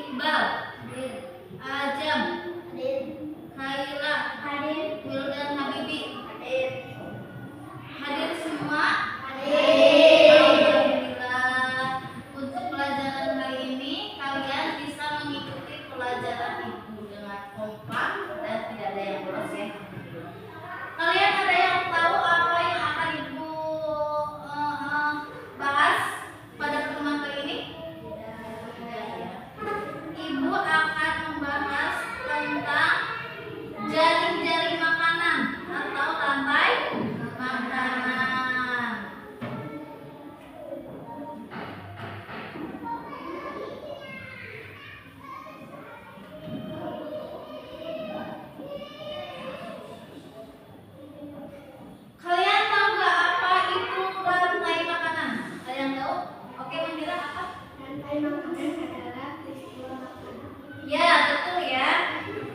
Iqbal, Ajam, Khaila, Wildan Habibi, hadir semua? Alhamdulillah. Untuk pelajaran kali ini kalian bisa mengikuti pelajaran ibu dengan kompak dan tidak ada yang bolos ya. Kalian ada yang tahu apa yang akan ibu bahas pada pertemuan kali ini? Tidak ya. Ibu akan membahas tentang jaring-jaring makanan atau rantai makanan. Kalian tahu nggak apa itu rantai makanan? Kalian tahu? Oke, Mandira, apa? Rantai makanan adalah peristiwa makanan. Ya, betul ya.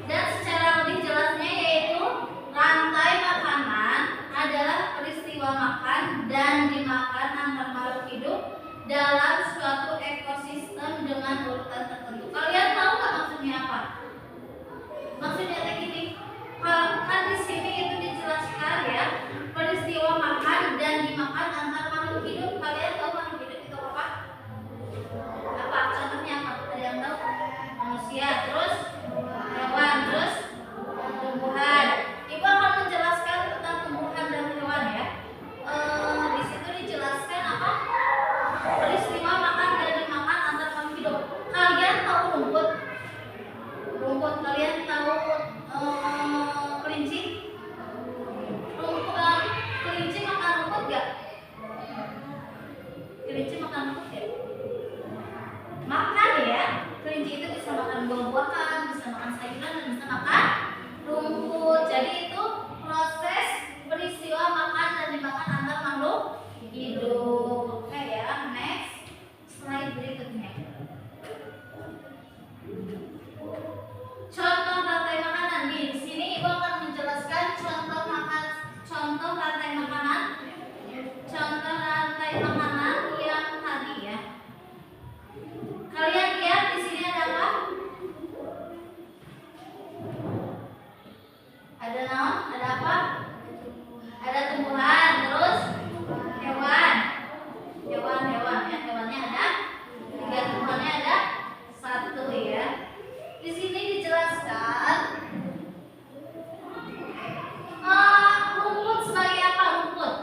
Dan secara lebih jelasnya yaitu rantai makanan adalah peristiwa makan dan dimakan antar makhluk hidup dalam suatu ekosistem dengan urutan tertentu. Kalian tahu nggak maksudnya apa? Maksudnya kayak gini. Kan di sini itu dijelaskan ya, peristiwa makan dan dimakan antar makhluk hidup. Kalian tahu makhluk hidup itu apa? Apa? Contohnya apa? Ada yang tahu? Manusia, terus hewan, terus tumbuhan. Ibu akan menjelaskan tentang tumbuhan dan hewan ya. Di situ dijelaskan apa? Peristiwa makan dan dimakan antar makhluk hidup. Kalian tahu rumput? Rumput. Kalian tahu kelinci? Kelinci makan rumput gak? Kelinci makan rumput gak? Makan ya. Kelinci itu bisa makan buah-buahan, bisa makan sayuran, dan bisa makan rumput. Jadi itu proses peristiwa makan dan dimakan antar makhluk hidup. Oke ya, next slide berikutnya. Contoh rantai makanan. Di sini ibu akan menjelaskan contoh rantai makanan. Contoh rantai makanan yang tadi ya. Kalian lihat di sini ada apa? Ada naon? Ada apa? Ada tumbuhan, terus hewan. Hewan ya. Hewannya ada 3, tumbuhannya ada 1 ya. Di sini dijelaskan rumput sebagai apa? Rumput.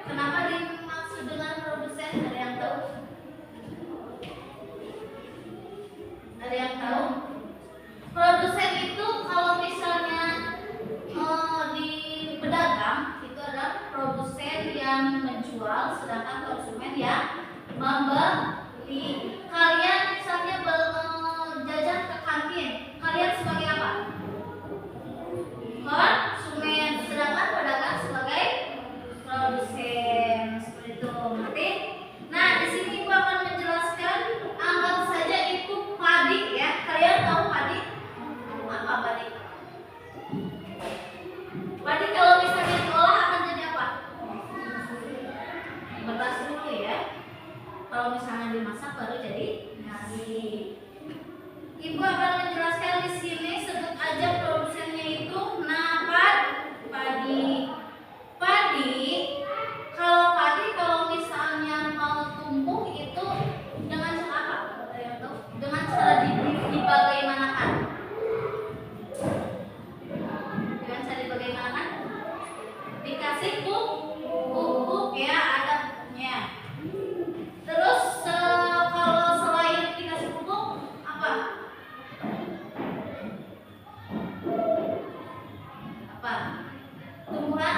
Kenapa dimaksud dengan produsen? Ada yang tahu? Ada yang tahu? Produsen itu kalau misalnya di pedagang itu adalah produsen yang menjual, sedangkan konsumen yang membeli. Kalian misalnya jajan ke kantin, kalian sebagai apa? Konsumen, sedangkan pedagang sebagai produsen. Seperti itu, ngerti? Nah, di sini ibu akan menjelaskan. Anggap saja itu padi ya. Kalian tahu padi? Apa padi? Padi kalau misalnya diolah akan jadi apa? Beras dulu ya. Kalau misalnya dimasak baru jadi nasi. Ibu akan menjelaskan di sini, sebut aja produsennya itu padi. Kalau misalnya mau tumbuh itu dengan cara apa? Ada yang tahu? Dengan cara dibagaimanakan? Dengan cara dibagaimanakan? Dikasih pupuk ya, ada pupuknya. Terus kalau selain dikasih pupuk apa? Tumbuhan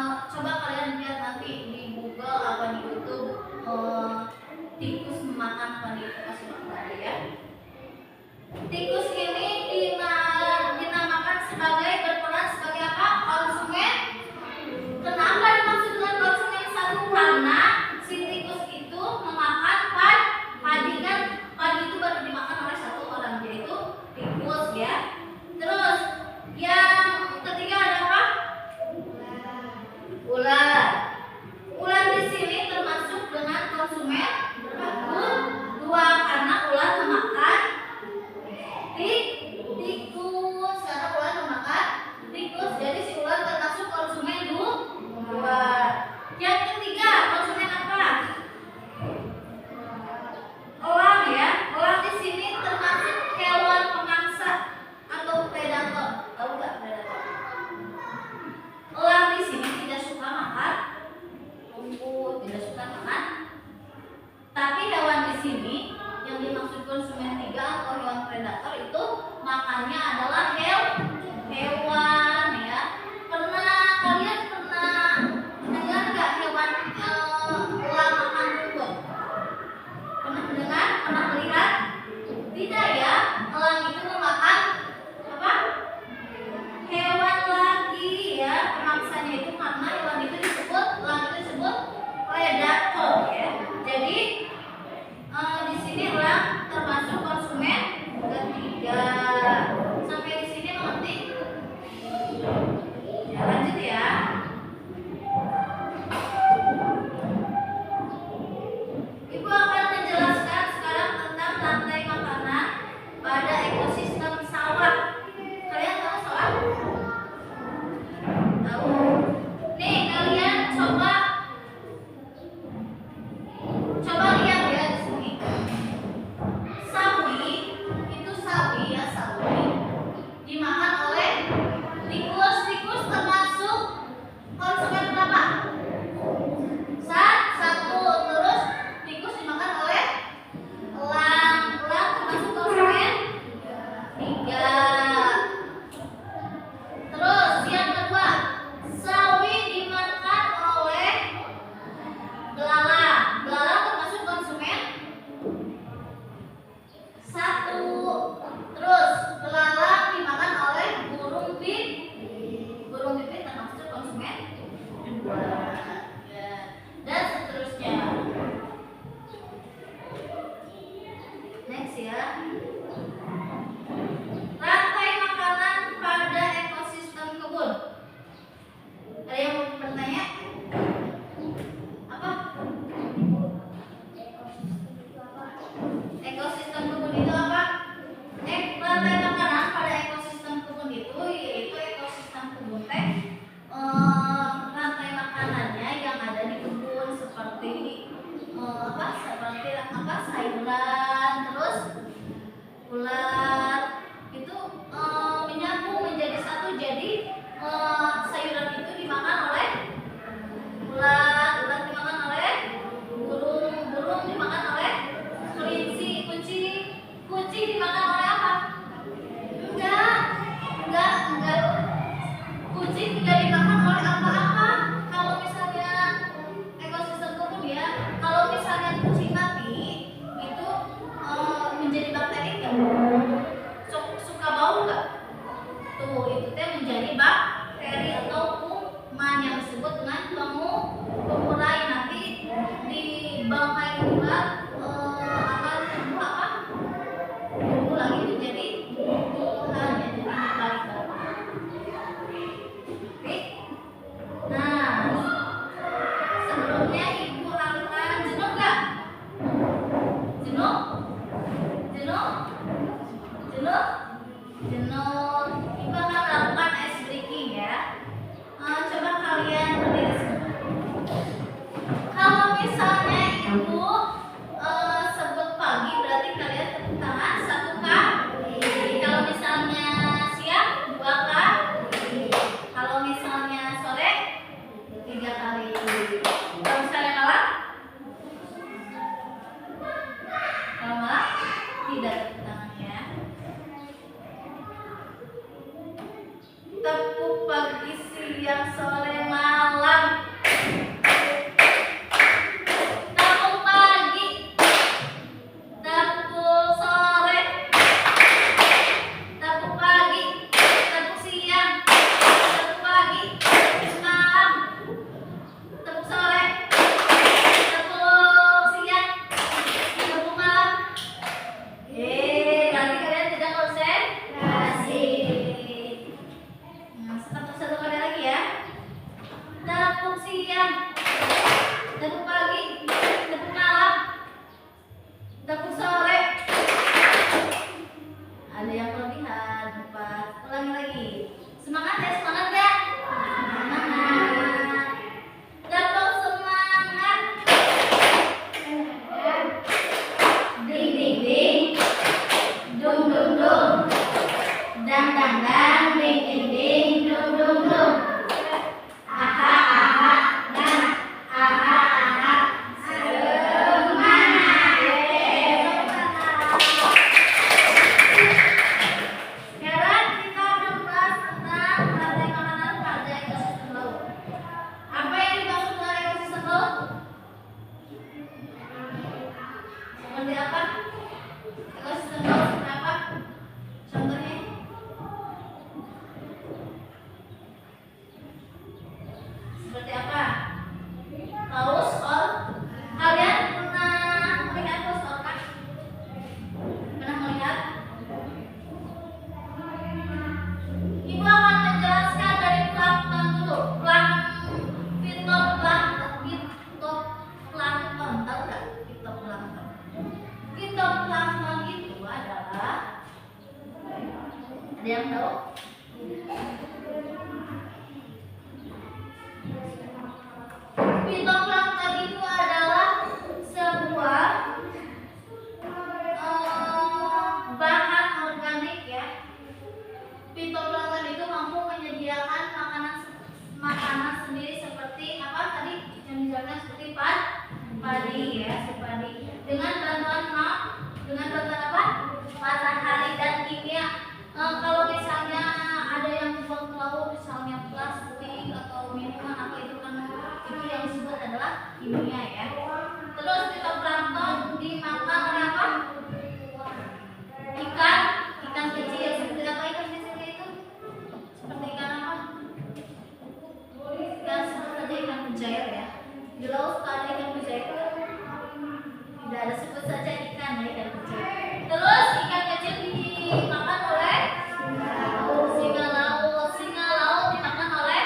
Coba kalian lihat nanti di Google apa di YouTube, tikus memakan padi, kasih makan ya. Tikus ini dinamakan sebagai, berperan sebagai apa? Konsumen. Kenapa dimaksud dengan konsumen? Satu, karena si tikus itu memakan padi, kan padi itu baru dimakan oleh satu orang, yaitu tikus ya. Terus yang ketiga ada apa? Ular. Ular di sini termasuk dengan konsumen dua, karena ular memakan tikus, karena ular memakan tikus, jadi si ular termasuk konsumen dua. Yang ketiga, konsumen apa? Elang ya. Elang di sini termasuk hewan pemangsa atau predator. Tahu nggak predator? Elang di sini tidak suka makan rumput, tidak suka makan. Tapi hewan di sini yang dimaksud konsumen tiga atau hewan predator itu makannya adalah hewan ya. Kalian pernah dengar nggak hewan elang makan rumput? Pernah mendengar? Pernah melihat? Tidak ya. Elang itu memakan apa? Hewan lagi ya. Pemangsanya itu karena hewan itu disebut, elang itu disebut predator ya. Jadi di sini elang termasuk konsumen ketiga. Sampai di sini mengerti? Ya, lanjut ya. Ibu akan menjelaskan sekarang tentang rantai makanan pada ekosistem sawah. Kalian tahu sawah? Tahu. Nih, kalian coba lihat ya di sini. Sawi ya, sawi dimakan oleh tikus. Tikus termasuk konsumen berapa? Satu. Terus tikus dimakan oleh elang. Elang termasuk konsumen tiga. Terus yang kedua, sawi dimakan oleh belalang. Belalang termasuk konsumen satu. Terus belalang dimakan oleh burung pipit. Burung pipit termasuk konsumen dua. Ya. Dan seterusnya. Next ya. Rantai makanan pada ekosistem kebun. Ada yang mau bertanya? Apa? Ekosistem kebun itu apa? Rantai makanan pada ekosistem kebun itu yaitu ekosistem kebun teh. Rantai makanannya yang ada di kebun seperti sayuran, terus ulat itu menyambung menjadi satu. Jadi sayuran itu dimakan oleh ulat dimakan oleh burung dimakan oleh kelinci, kucing dimakan oleh apa? Enggak. Kucing tidak dimakan oleh apa-apa. Kalau misalnya ekosistem kebun ya, kalau misalnya kucing mati itu menjadi bakteri nggak? Suka bau nggak? Tuh, itu teh menjadi bakteri atau kuman yang disebut dengan pengurai. Nanti di bangkai ulat akan tumbuh lagi menjadi tumbuhan yang jadi baik. Oke. Nah, sebelumnya ibu akan jenuh nggak? Jenuh? Ibu akan melakukan ice breaking ya. Coba kalian berdiri semua. Kalau misalnya ibu sebut pagi, berarti kalian tepuk tangan 1 kali. Kalau misalnya siang 2 kali. Kalau misalnya sore 3 kali. Kalau misalnya siang, tepuk pagi, tepuk malam, tepuk sore. Ada yang kelebihan, empat. Ulangi lagi. Semangat ya, semangat ya. Semangat. Tepuk semangat. Ding ding ding, dung dung dung, dang dang dang, ding ding ding, dung dung dung. Aha aha, nah, aha aha, semangat. Sekarang kita membahas tentang rantai makanan pada ekosistem laut. Apa yang dimaksud dengan ekosistem laut? Seperti apa? Ekosistem laut seperti apa? Contohnya? Seperti apa? Paus or? Kalian pernah melihat paus or kah? Pernah melihat? Ibu akan menjelaskan dari plankton dulu. Fitoplankton, tahu nggak? Fitoplankton. Fitoplankton itu adalah, ada yang tahu? Fitoplankton itu adalah sebuah bahan organik ya. Fitoplankton itu mampu menyediakan makanan sendiri seperti apa tadi yang dijelaskan, seperti padi ya, padi dengan bantuan apa? Matahari dan kimia. Kalau misalnya ada yang buang ke laut, misalnya plastik atau minuman apa itu kan itu yang disebut adalah kimia ya. Terus fitoplankton dimakan oleh apa? Ikan kecil. Seperti apa ikan kecilnya itu? Seperti ikan apa? Ikan sebut saja ikan mujair ya. Di laut ada ikan mujair. Tidak ada, sebut saja ikan ya, ikan kecil. Terus ikan kecil dimakan oleh singa laut. Singa laut dimakan oleh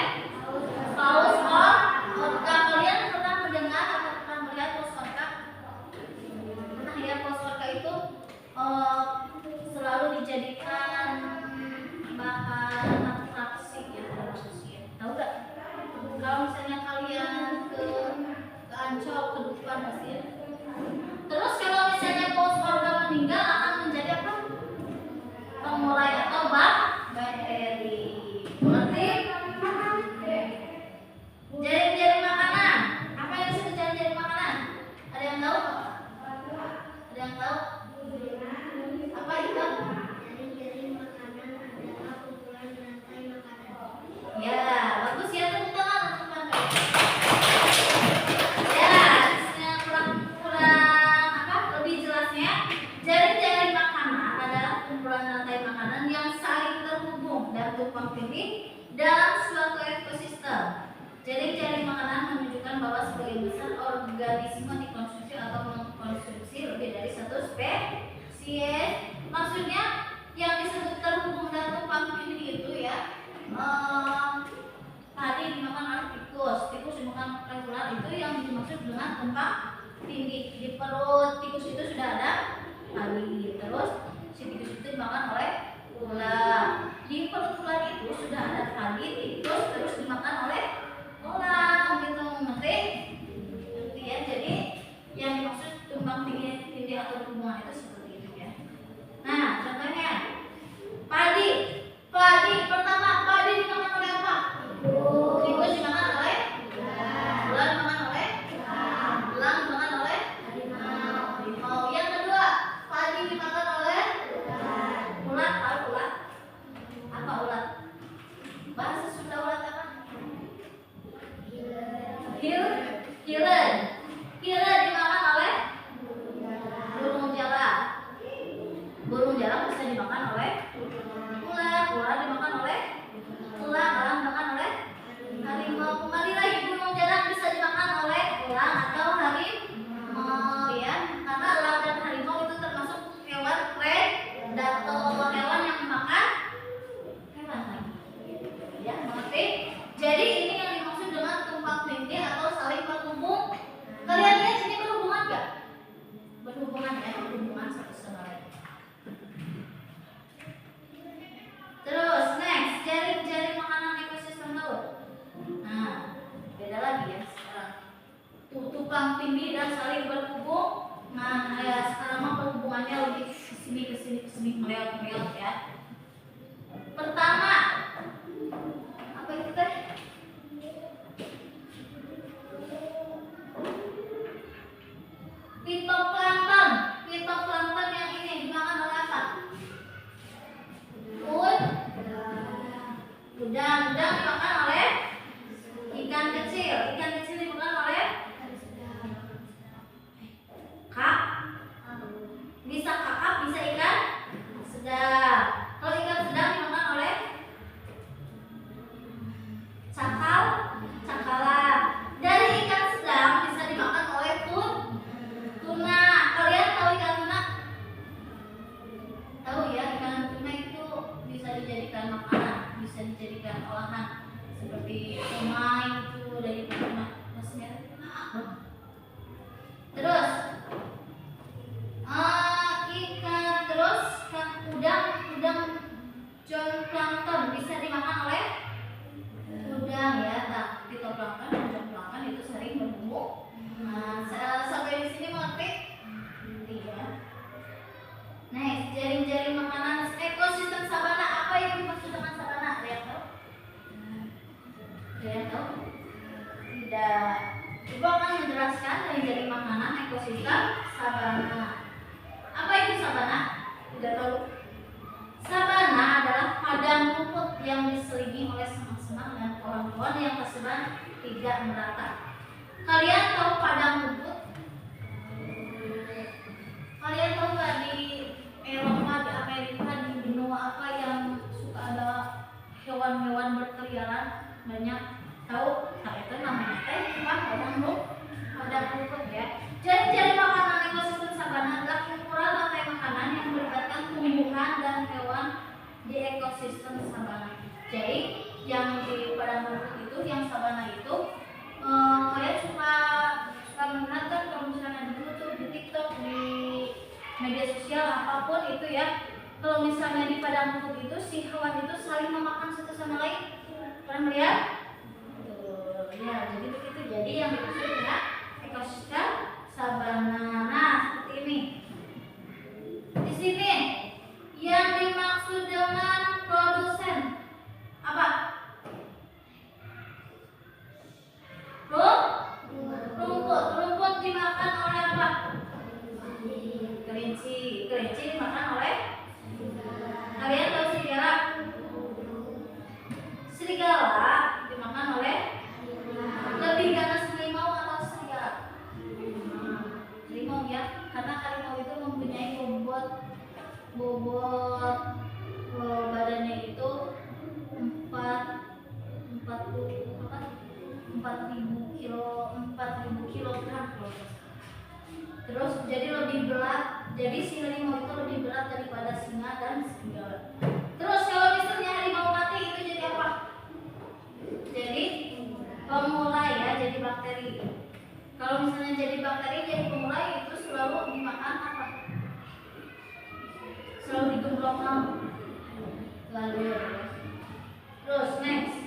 paus orca. Kalian pernah mendengar atau pernah melihat paus orca? Pernah ya, paus orca itu selalu dijadikan bahan atraksi ya, tahu nggak? Kalau misalnya kalian ke Ancol, ke Dufan pasti ya. Terus kalau misalnya paus orca meninggal akan menjadi apa? Pemulai atau bakteri. Berarti jaring-jaring makanan. Apa yang disebut jaring-jaring makanan? Ada yang tahu? Ada yang tahu? Apa itu? Jaring-jaring makanan adalah kumpulan rantai makanan. Ya, bagus ya, tepuk tangan untuk teman-teman. Ya, yang kurang apa? Lebih jelasnya, jaring-jaring makanan adalah kumpulan rantai makanan yang saling terhubung dan tumpang tindih dalam suatu ekosistem. Jaring-jaring makanan menunjukkan bahwa sebagian besar organisme dikonsumsi atau mengkonsumsi lebih dari satu spesies. Maksudnya yang disebut terhubung dan tumpang tindih itu ya, tadi dimakan oleh tikus dimakan oleh ular, itu yang dimaksud dengan tumpang tindih. Di perut tikus itu sudah ada tali, terus si tikus itu dimakan oleh ular. Di perut ular itu sudah ada tali, tikus terus dimakan oleh ular gitu. Ngerti ya? Jadi yang dimaksud tumpang tindih atau hubungan itu seperti itu ya. Nah, contohnya padi. Pertama, padi dimakan oleh apa? Tikus dimakan oleh ular, dimakan oleh elang, dimakan oleh harimau. Yang kedua, padi dimakan oleh ulat. Tahu ulat? Apa ulat? Bahasa Sunda ulat apa? Hilen. Hilen dimakan oleh burung jala. Burung jala bisa dimakan oleh ular dimakan oleh elang dimakan oleh harimau. Kembali lagi, burung jala bisa dimakan oleh elang atau harimau ya, karena elang dan harimau itu termasuk hewan predator, hewan yang memakan hewan ya, mengerti? Jadi ini yang dimaksud dengan tumpang tindih tumpang tindih dan saling berhubung. Nah, sekarang mah hubungannya lebih ke sini meleot ya. Pertama, apa itu teh? Fitoplankton. Fitoplankton yang ini dimakan oleh apa? Udang dimakan oleh ikan kecil. Ikan kecil dimakan oleh kak. Bisa kakap, bisa ikan sedang. Kalau ikan sedang dimakan oleh cakal, cakalang. Dari ikan sedang bisa dimakan oleh tuna. Kalian tahu ikan tuna? Tahu ya, ikan tuna itu bisa dijadikan makanan, bisa dijadikan olahan seperti somai itu dari tuna. Terus ikan, terus udang zooplankton bisa dimakan oleh udang ya. Nah, fitoplankton dan zooplankton itu sering berhubung. Nah, sampai di sini mengerti? Iya. Next, jaring-jaring makanan ekosistem sabana. Apa yang dimaksud dengan sabana? Ada yang tahu? Ada yang tahu? Tidak. Ibu akan menjelaskan jaring-jaring makanan ekosistem sabana. Apa itu sabana? Tidak tahu. Sabana adalah padang rumput yang diselimuti oleh semak-semak dan pohon-pohon yang tersebar tidak merata. Kalian tahu padang rumput? Kalian tahu nggak di Eropa, di Amerika, di benua apa yang suka ada hewan-hewan berkeliaran banyak? Tahu? Nah, itu namanya padang rumput ya. Jadi makanan ekosistem sabana adalah kumpulan rantai makanan yang melibatkan tumbuhan dan hewan di ekosistem sabana. Jadi yang di padang rumput itu, yang sabana itu, kalian suka melihat kan kalau misalnya dulu tuh di TikTok, di media sosial apapun itu ya, kalau misalnya di padang rumput itu si hewan itu saling memakan satu sama lain. Pernah melihat? Ya, jadi begitu. Jadi yang dimaksud ya ekosistem sabana. Nah, seperti ini. Di sini yang dimaksud dengan produsen apa? Rumput dimakan oleh apa? Kelinci dimakan oleh? Kalian tahu serigala? Serigala dimakan oleh? Lebih ganas harimau atau serigala? Harimau ya, karena harimau itu mempunyai bobot badannya itu 4.000 kilogram. Terus jadi lebih berat. Jadi si harimau itu lebih berat daripada singa dan serigala. Terus kalau misalnya harimau mati itu jadi apa? Jadi pemulai ya, jadi bakteri. Kalau misalnya jadi bakteri, jadi pemulai itu selalu dimakan apa? Selalu digemblokkan. Lalu terus next.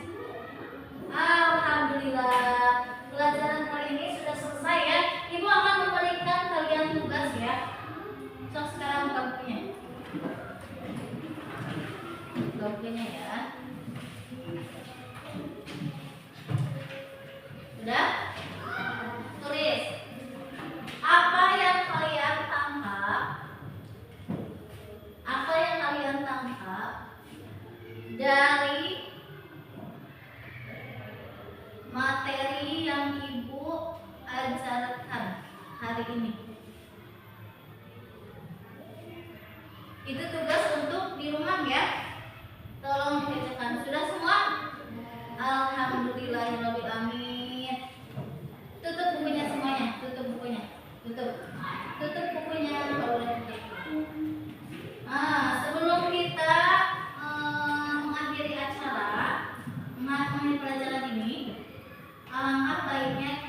Alhamdulillah, pelajaran kali ini sudah selesai ya. Ibu akan memberikan kalian tugas ya. So, sekarang buka bukunya. Buka bukunya ya. Sudah? Tulis. Apa yang kalian tangkap? Apa yang kalian tangkap dari materi yang Ibu ajarkan hari ini? Itu tugas untuk di rumah ya. Tolong dikerjakan. Sudah semua? Alhamdulillahirabbil alamin. Tutup bukunya semuanya. Tutup bukunya. Tutup bukunya. Sebelum kita mengakhiri acara, mengakhiri pelajaran ini, alangkah baiknya